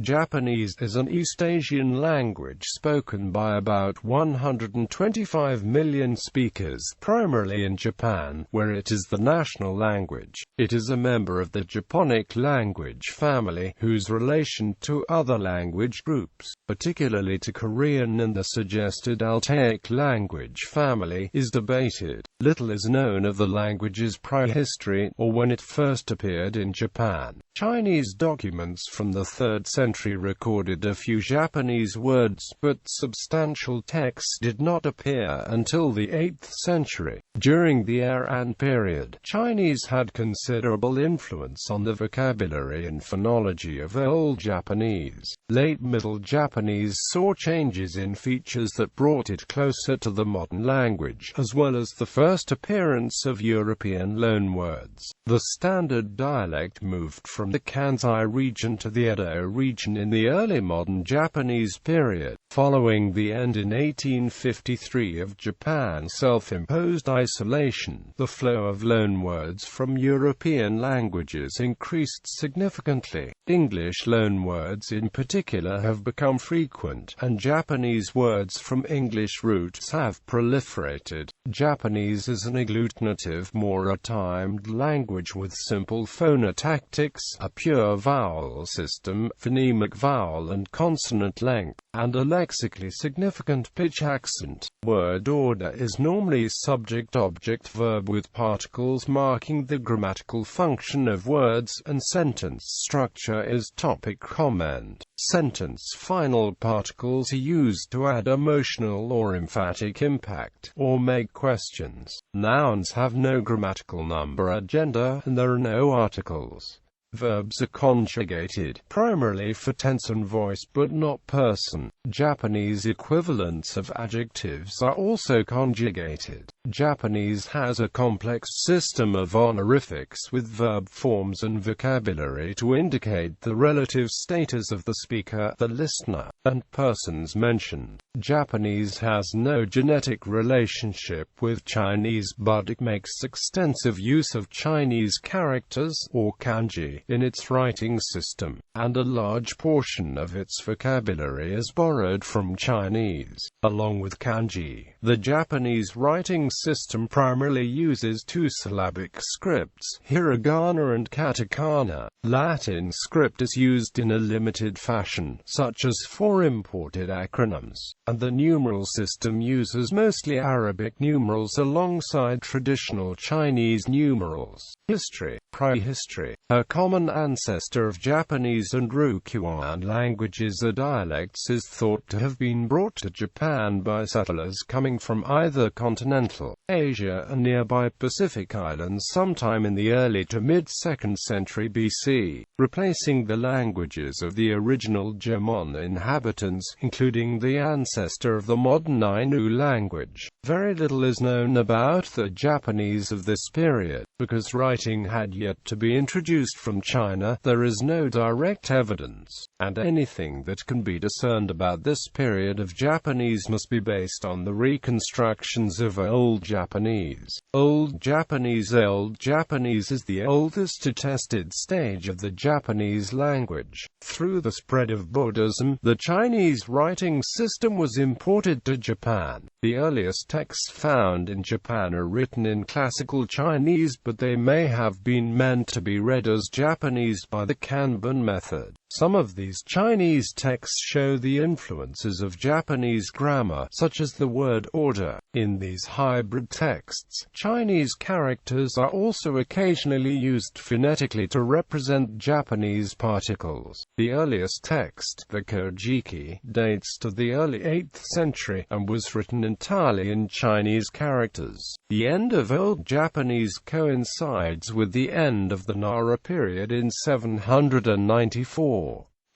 Japanese is an East Asian language spoken by about 125 million speakers, primarily in Japan, where it is the national language. It is a member of the Japonic language family, whose relation to other language groups, particularly to Korean and the suggested Altaic language family, is debated. Little is known of the language's prehistory, or when it first appeared in Japan. Chinese documents from the 3rd century recorded a few Japanese words, but substantial texts did not appear until the 8th century. During the Heian period, Chinese had considerable influence on the vocabulary and phonology of Old Japanese. Late Middle Japanese saw changes in features that brought it closer to the modern language, as well as the first appearance of European loanwords. The standard dialect moved from the Kansai region to the Edo region in the early modern Japanese period. Following the end in 1853 of Japan's self-imposed isolation, the flow of loanwords from European languages increased significantly. English loanwords in particular have become frequent, and Japanese words from English roots have proliferated. Japanese is an agglutinative, more timed language with simple phonotactics, a pure vowel system, phonemic vowel and consonant length, and a lexically significant pitch accent. Word order is normally subject-object-verb with particles marking the grammatical function of words, and sentence structure is topic comment. Sentence final particles are used to add emotional or emphatic impact, or make questions. Nouns have no grammatical number or gender, and there are no articles. Verbs are conjugated, primarily for tense and voice but not person. Japanese equivalents of adjectives are also conjugated. Japanese has a complex system of honorifics with verb forms and vocabulary to indicate the relative status of the speaker, the listener, and persons mentioned. Japanese has no genetic relationship with Chinese, but it makes extensive use of Chinese characters, or kanji, in its writing system, and a large portion of its vocabulary is borrowed from Chinese. Along with kanji, the Japanese writing system primarily uses two-syllabic scripts, hiragana and katakana. Latin script is used in a limited fashion, such as for imported acronyms, and the numeral system uses mostly Arabic numerals alongside traditional Chinese numerals. History. Prehistory. A common ancestor of Japanese and Ryukyuan languages or dialects is thought to have been brought to Japan by settlers coming from either continental Asia and nearby Pacific islands sometime in the early to mid-2nd century BC, replacing the languages of the original Jomon inhabitants, including the ancestor of the modern Ainu language. Very little is known about the Japanese of this period. Because writing had yet to be introduced from China, there is no direct evidence, and anything that can be discerned about this period of Japanese must be based on the reconstructions of Old Japanese. Old Japanese. Old Japanese is the oldest attested stage of the Japanese language. Through the spread of Buddhism, the Chinese writing system was imported to Japan. The earliest texts found in Japan are written in classical Chinese, but they may have been meant to be read as Japanese by the Kanban method. Some of these Chinese texts show the influences of Japanese grammar, such as the word order. In these hybrid texts, Chinese characters are also occasionally used phonetically to represent Japanese particles. The earliest text, the Kojiki, dates to the early 8th century, and was written entirely in Chinese characters. The end of Old Japanese coincides with the end of the Nara period in 794.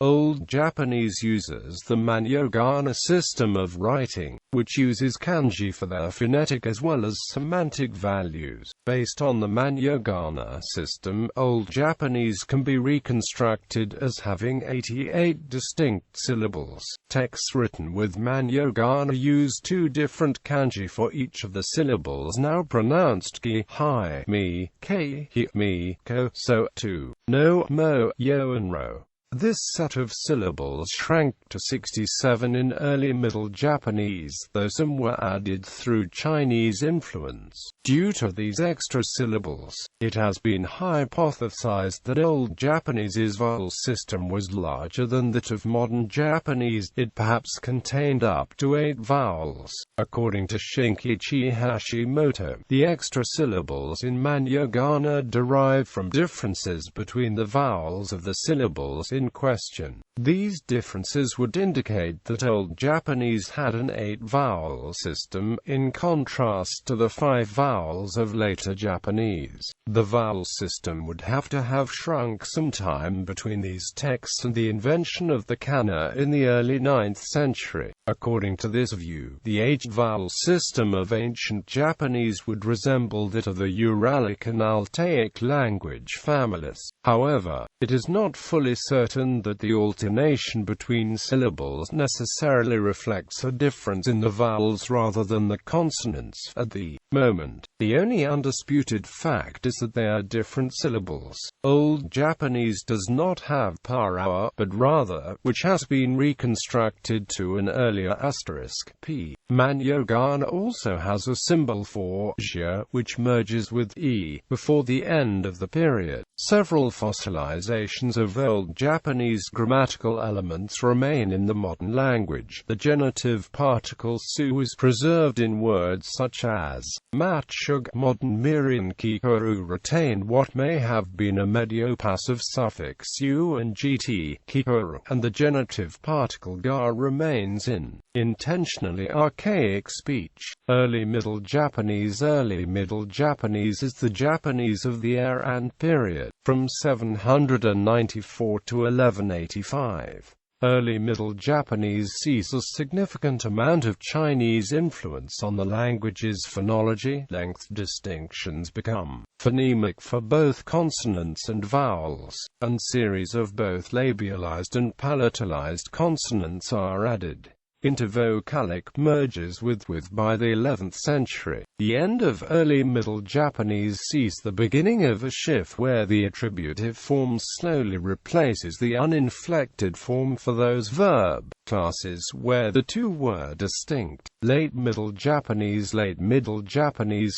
Old Japanese uses the Manyogana system of writing, which uses kanji for their phonetic as well as semantic values. Based on the Manyogana system, Old Japanese can be reconstructed as having 88 distinct syllables. Texts written with Manyogana use two different kanji for each of the syllables now pronounced ki, hi, mi, ke, hi, mi, ko, so, tu, no, mo, yo and ro. This set of syllables shrank to 67 in early Middle Japanese, though some were added through Chinese influence. Due to these extra syllables, it has been hypothesized that Old Japanese's vowel system was larger than that of modern Japanese. It perhaps contained up to 8 vowels. According to Shinkichi Hashimoto, the extra syllables in Manyagana derive from differences between the vowels of the syllables in question. These differences would indicate that Old Japanese had an 8-vowel system, in contrast to the 5 vowels of later Japanese. The vowel system would have to have shrunk sometime between these texts and the invention of the kana in the early 9th century. According to this view, the 8-vowel system of ancient Japanese would resemble that of the Uralic and Altaic language families. However, it is not fully certain that the alternation between syllables necessarily reflects a difference in the vowels rather than the consonants. At the moment, the only undisputed fact is that they are different syllables. Old Japanese does not have para, but rather, which has been reconstructed to an earlier asterisk p. Manyagana also has a symbol for zha, which merges with e before the end of the period. Several fossilizations of Old Japanese grammatical elements remain in the modern language. The genitive particle su is preserved in words such as matshug. Modern Mirian kikoru retained what may have been a mediopassive suffix u and gt, kikoru, and the genitive particle ga remains in intentionally archaic speech. Early Middle Japanese is the Japanese of the Heian period, from 794 to 1185. Early Middle Japanese sees a significant amount of Chinese influence on the language's phonology. Length distinctions become phonemic for both consonants and vowels, and series of both labialized and palatalized consonants are added. Intervocalic merges with by the 11th century. The end of early Middle Japanese sees the beginning of a shift where the attributive form slowly replaces the uninflected form for those verb classes where the two were distinct. Late Middle Japanese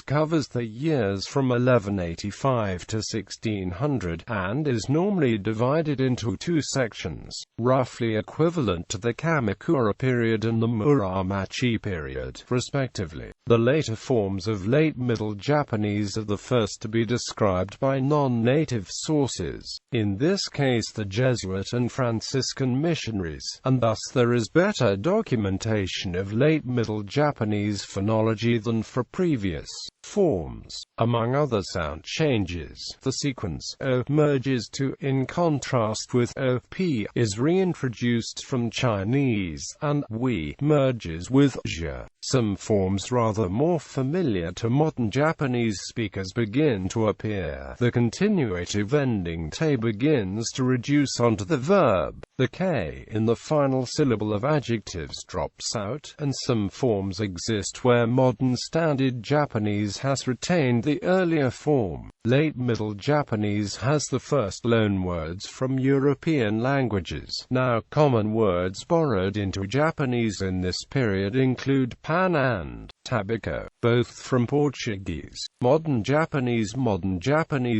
covers the years from 1185 to 1600, and is normally divided into 2 sections, roughly equivalent to the Kamakura period and the Muromachi period, respectively. The later forms of Late Middle Japanese are the first to be described by non-native sources, in this case the Jesuit and Franciscan missionaries, and thus there is better documentation of Late Middle Japanese phonology than for previous forms. Among other sound changes, the sequence O merges to, in contrast with OP, is reintroduced from Chinese, and we merges with zha. Some forms rather more familiar to modern Japanese speakers begin to appear. The continuative ending te begins to reduce onto the verb. The k in the final syllable of adjectives drops out, and some forms exist where modern Standard Japanese has retained the earlier form. Late Middle Japanese has the first loanwords from European languages. Now common words borrowed into Japanese in this period include pan and tabaco, both from Portuguese. Modern Japanese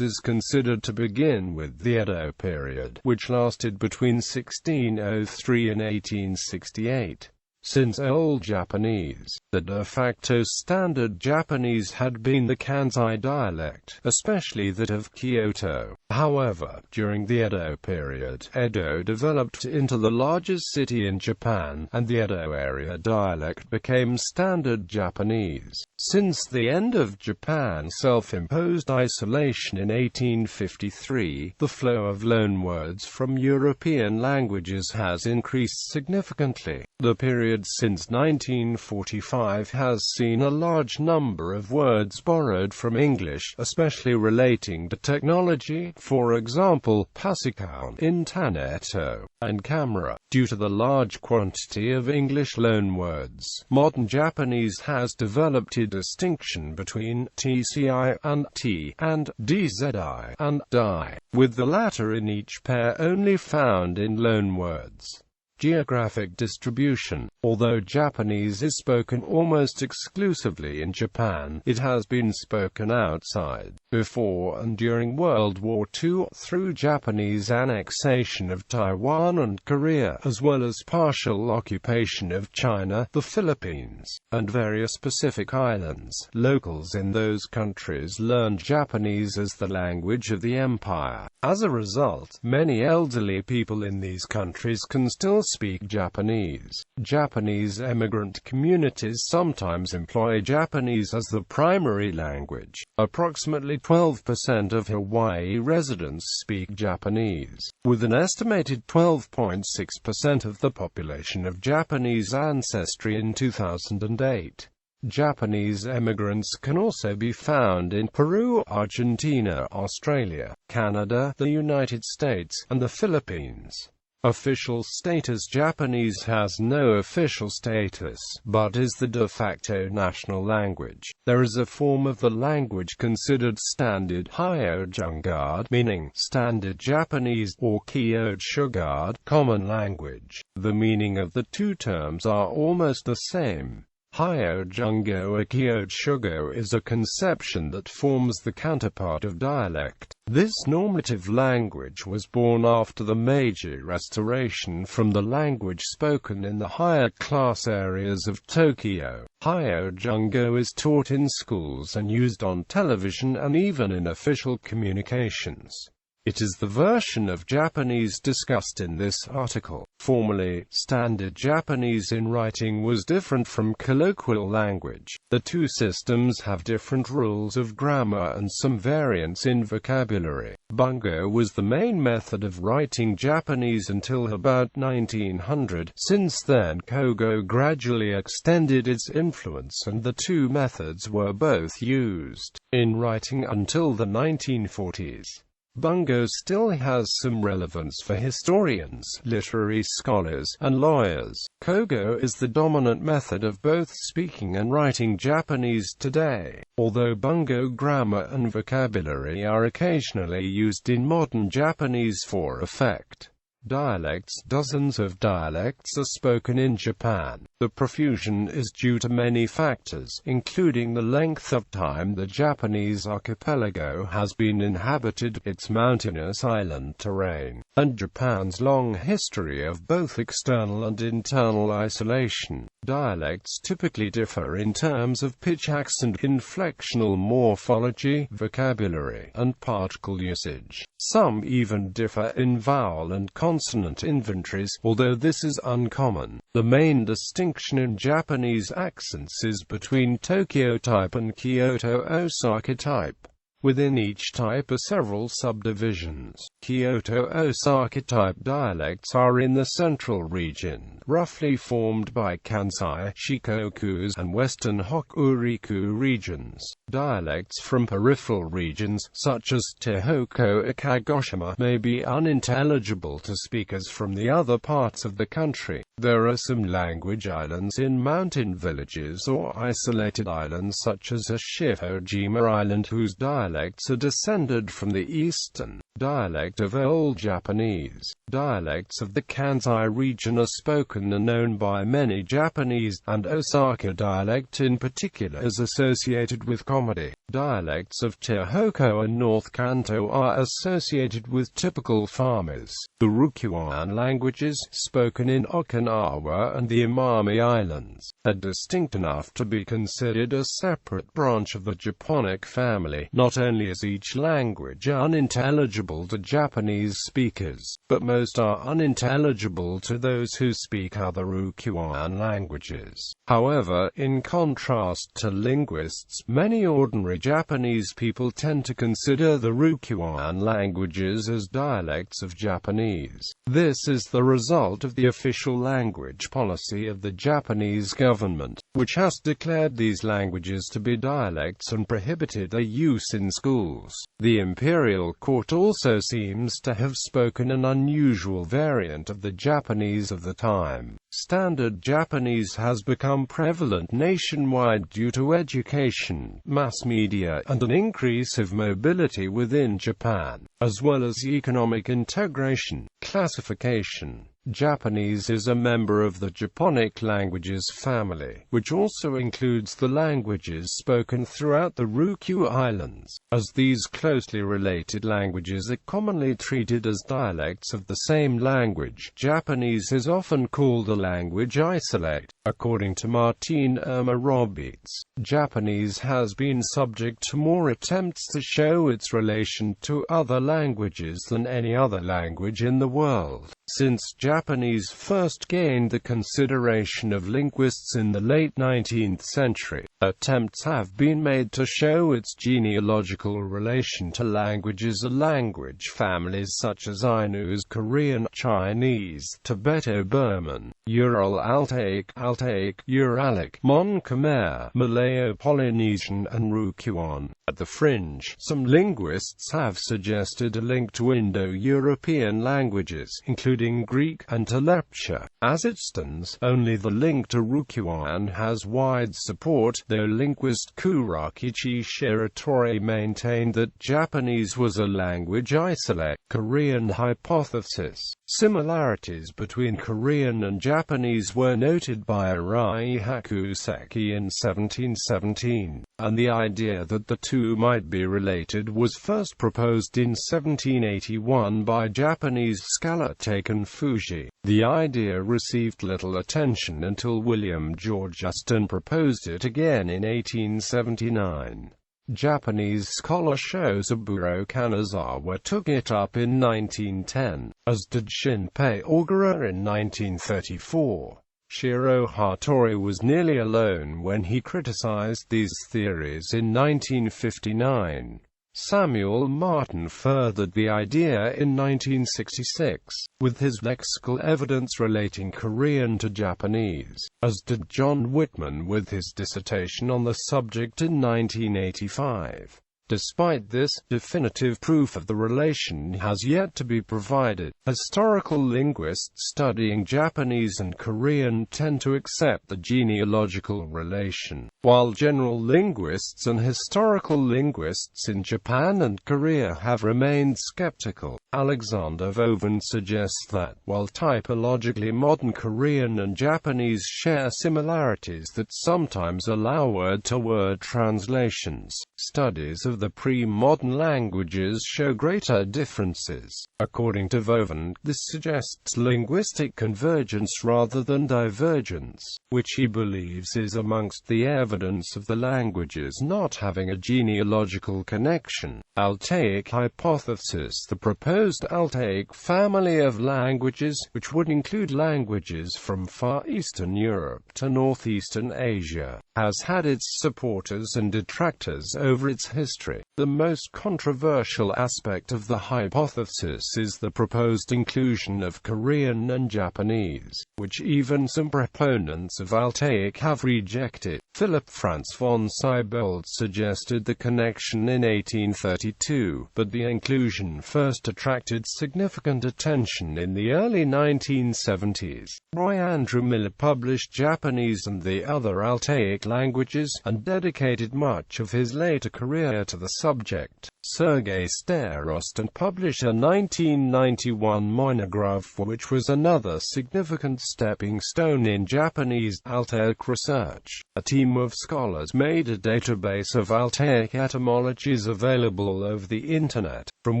is considered to begin with the Edo period, which lasted between 1603 and 1868. Since Old Japanese, the de facto Standard Japanese had been the Kansai dialect, especially that of Kyoto. However, during the Edo period, Edo developed into the largest city in Japan, and the Edo area dialect became Standard Japanese. Since the end of Japan's self-imposed isolation in 1853, the flow of loanwords from European languages has increased significantly. The period period since 1945 has seen a large number of words borrowed from English, especially relating to technology, for example, pasikaun, interneto, and camera. Due to the large quantity of English loanwords, modern Japanese has developed a distinction between tci and t, and dzi and di, with the latter in each pair only found in loanwords. Geographic distribution. Although Japanese is spoken almost exclusively in Japan, it has been spoken outside, before and during World War II, through Japanese annexation of Taiwan and Korea, as well as partial occupation of China, the Philippines, and various Pacific islands. Locals in those countries learned Japanese as the language of the empire. As a result, many elderly people in these countries can still speak Japanese. Japanese emigrant communities sometimes employ Japanese as the primary language. Approximately 12% of Hawaii residents speak Japanese, with an estimated 12.6% of the population of Japanese ancestry in 2008. Japanese emigrants can also be found in Peru, Argentina, Australia, Canada, the United States, and the Philippines. Official status. Japanese has no official status, but is the de facto national language. There is a form of the language considered standard Hyojungard, meaning standard Japanese, or Kyoshugard, common language. The meaning of the two terms are almost the same. Hyojungo or Kyoshugo is a conception that forms the counterpart of dialect. This normative language was born after the Meiji Restoration from the language spoken in the higher class areas of Tokyo. Hyojungo is taught in schools and used on television and even in official communications. It is the version of Japanese discussed in this article. Formerly, standard Japanese in writing was different from colloquial language. The two systems have different rules of grammar and some variance in vocabulary. Bungo was the main method of writing Japanese until about 1900. Since then, Kogo gradually extended its influence and the two methods were both used in writing until the 1940s. Bungo still has some relevance for historians, literary scholars, and lawyers. Kogo is the dominant method of both speaking and writing Japanese today, although Bungo grammar and vocabulary are occasionally used in modern Japanese for effect. Dialects. Dozens of dialects are spoken in Japan. The profusion is due to many factors, including the length of time the Japanese archipelago has been inhabited, its mountainous island terrain, and Japan's long history of both external and internal isolation. Dialects typically differ in terms of pitch, accent, inflectional morphology, vocabulary, and particle usage. Some even differ in vowel and consonant inventories, although this is uncommon. The main distinction in Japanese accents is between Tokyo type and Kyoto Osaka type. Within each type are several subdivisions. Kyoto Osaka type dialects are in the central region, roughly formed by Kansai, Shikoku, and western Hokuriku regions. Dialects from peripheral regions, such as Tohoku or Kagoshima, may be unintelligible to speakers from the other parts of the country. There are some language islands in mountain villages or isolated islands such as Shifojima Island whose dialects are descended from the Eastern dialect of Old Japanese. Dialects of the Kansai region are spoken and known by many Japanese, and Osaka dialect in particular is associated with comedy. Dialects of Tohoku and North Kanto are associated with typical farmers. The Ryukyuan languages, spoken in Okinawa and the Amami Islands, are distinct enough to be considered a separate branch of the Japonic family, not not only is each language unintelligible to Japanese speakers, but most are unintelligible to those who speak other Ryukyuan languages. However, in contrast to linguists, many ordinary Japanese people tend to consider the Ryukyuan languages as dialects of Japanese. This is the result of the official language policy of the Japanese government, which has declared these languages to be dialects and prohibited their use in schools. The imperial court also seems to have spoken an unusual variant of the Japanese of the time. Standard Japanese has become prevalent nationwide due to education, mass media, and an increase of mobility within Japan, as well as economic integration. Classification. Japanese is a member of the Japonic languages family, which also includes the languages spoken throughout the Ryukyu Islands. As these closely related languages are commonly treated as dialects of the same language, Japanese is often called a language isolate. According to Martine Irma-Roberts, Japanese has been subject to more attempts to show its relation to other languages than any other language in the world. Since Japanese first gained the consideration of linguists in the late 19th century, attempts have been made to show its genealogical relation to languages or language families such as Ainu's Korean, Chinese, Tibeto-Burman, Ural-Altaic, Altaic, Uralic, Mon Khmer, Malayo-Polynesian, and Ryukyuan. At the fringe, some linguists have suggested a link to Indo-European languages, including Greek and to Lepcha. As it stands, only the link to Ryukyuan has wide support, though linguist Kurakichi Shiratori maintained that Japanese was a language isolate. Korean hypothesis. Similarities between Korean and Japanese were noted by Arai Hakuseki in 1717, and the idea that the two might be related was first proposed in 1781 by Japanese scholar Taken Fuji. The idea received little attention until William George Aston proposed it again in 1879. Japanese scholar Shozaburo Kanazawa took it up in 1910, as did Shinpei Ogura in 1934. Shiro Hattori was nearly alone when he criticized these theories in 1959. Samuel Martin furthered the idea in 1966, with his lexical evidence relating Korean to Japanese, as did John Whitman with his dissertation on the subject in 1985. Despite this, definitive proof of the relation has yet to be provided. Historical linguists studying Japanese and Korean tend to accept the genealogical relation, while general linguists and historical linguists in Japan and Korea have remained skeptical. Alexander Vovan suggests that, while typologically modern Korean and Japanese share similarities that sometimes allow word-to-word translations, studies of the pre-modern languages show greater differences. According to Vovan, this suggests linguistic convergence rather than divergence, which he believes is amongst the evidence of the languages not having a genealogical connection. Altaic hypothesis. The proposed Altaic family of languages, which would include languages from Far Eastern Europe to Northeastern Asia, has had its supporters and detractors over its history. The most controversial aspect of the hypothesis is the proposed inclusion of Korean and Japanese, which even some proponents of Altaic have rejected. Philip Franz von Siebold suggested the connection in 1832, but the inclusion first attracted significant attention in the early 1970s. Roy Andrew Miller published Japanese and the Other Altaic Languages, and dedicated much of his later career to the subject. Sergei Starostin published a 1991 monograph which was another significant stepping stone in Japanese Altaic research. A team of scholars made a database of Altaic etymologies available over the Internet, from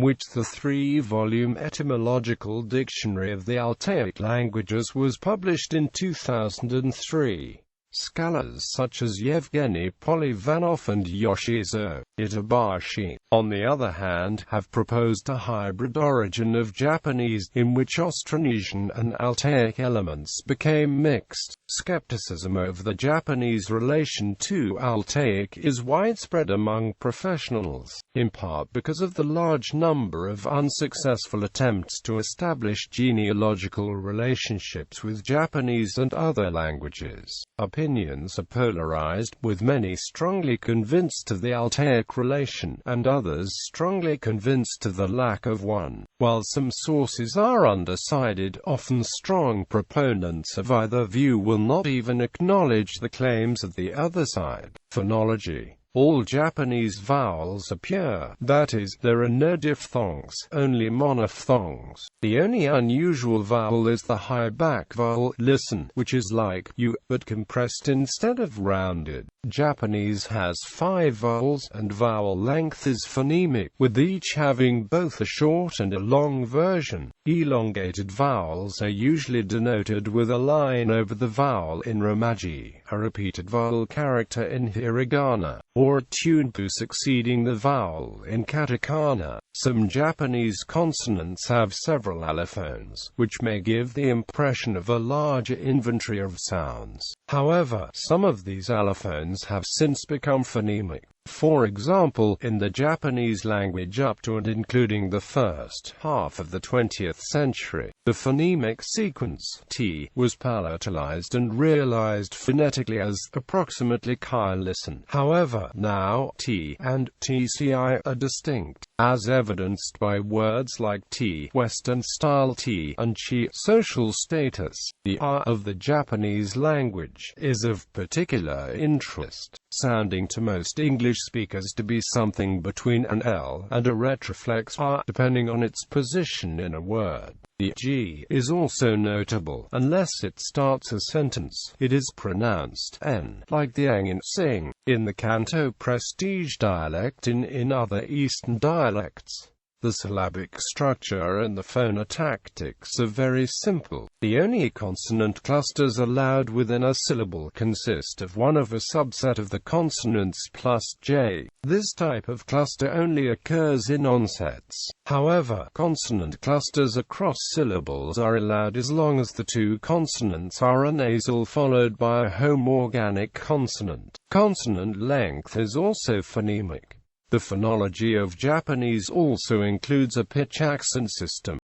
which the 3-volume etymological dictionary of the Altaic languages was published in 2003. Scholars such as Yevgeny Polyvanov and Yoshizo Itabashi, on the other hand, have proposed a hybrid origin of Japanese, in which Austronesian and Altaic elements became mixed. Skepticism over the Japanese relation to Altaic is widespread among professionals, in part because of the large number of unsuccessful attempts to establish genealogical relationships with Japanese and other languages. Opinions are polarized, with many strongly convinced of the Altaic relation, and others strongly convinced of the lack of one. While some sources are undecided, often strong proponents of either view will not even acknowledge the claims of the other side. Phonology. All Japanese vowels are pure, that is, there are no diphthongs, only monophthongs. The only unusual vowel is the high back vowel, listen, which is like U, but compressed instead of rounded. Japanese has 5 vowels, and vowel length is phonemic, with each having both a short and a long version. Elongated vowels are usually denoted with a line over the vowel in Romaji, a repeated vowel character in hiragana, or a tunpu succeeding the vowel in katakana. Some Japanese consonants have several allophones, which may give the impression of a larger inventory of sounds. However, some of these allophones have since become phonemic. For example, in the Japanese language up to and including the first half of the 20th century, the phonemic sequence T was palatalized and realized phonetically as approximately Kai listen. However, now T and TCI are distinct, as evidenced by words like T, Western style T, and Chi, social status. The R of the Japanese language is of particular interest, sounding to most English speakers to be something between an L and a retroflex R, depending on its position in a word. The G is also notable. Unless it starts a sentence, it is pronounced N, like the ang in sing, in the Kanto prestige dialect and in other Eastern dialects. The syllabic structure and the phonotactics are very simple. The only consonant clusters allowed within a syllable consist of one of a subset of the consonants plus J. This type of cluster only occurs in onsets. However, consonant clusters across syllables are allowed as long as the two consonants are a nasal followed by a homorganic consonant. Consonant length is also phonemic. The phonology of Japanese also includes a pitch accent system.